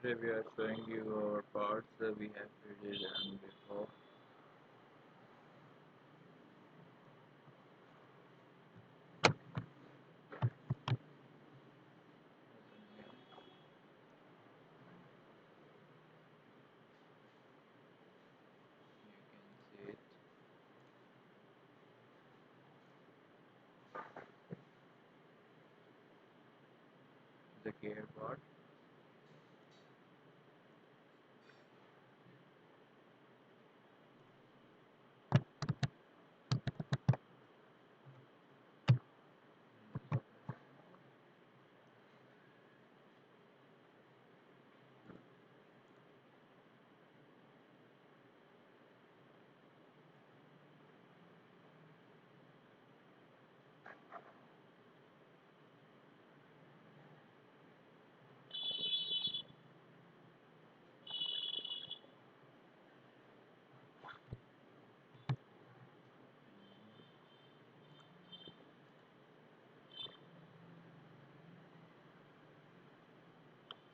Today we are showing you our parts that we have created and before. You can see it, the gear part.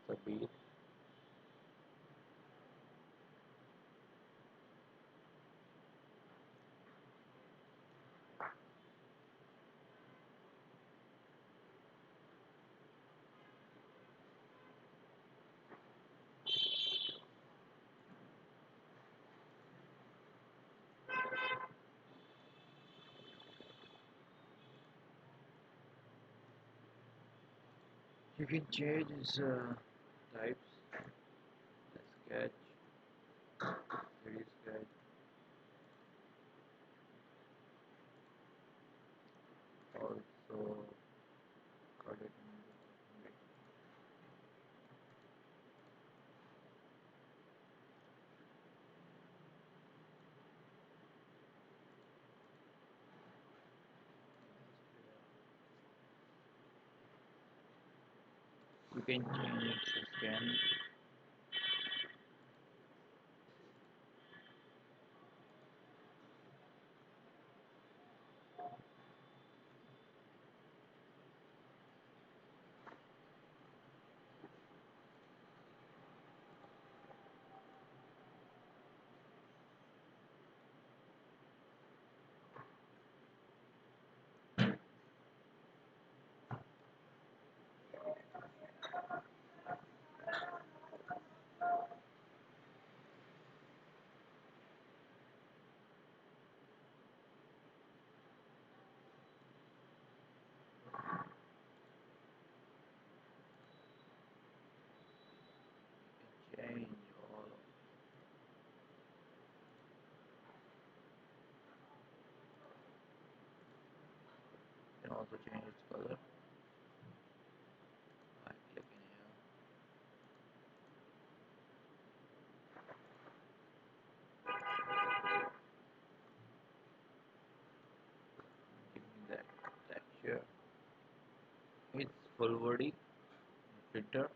The bead. You can change its types, the sketch, 3D sketch, also cut it in the you can change its scan. Change all of You can also change its color by clicking here. Giving that texture. It's full body filter.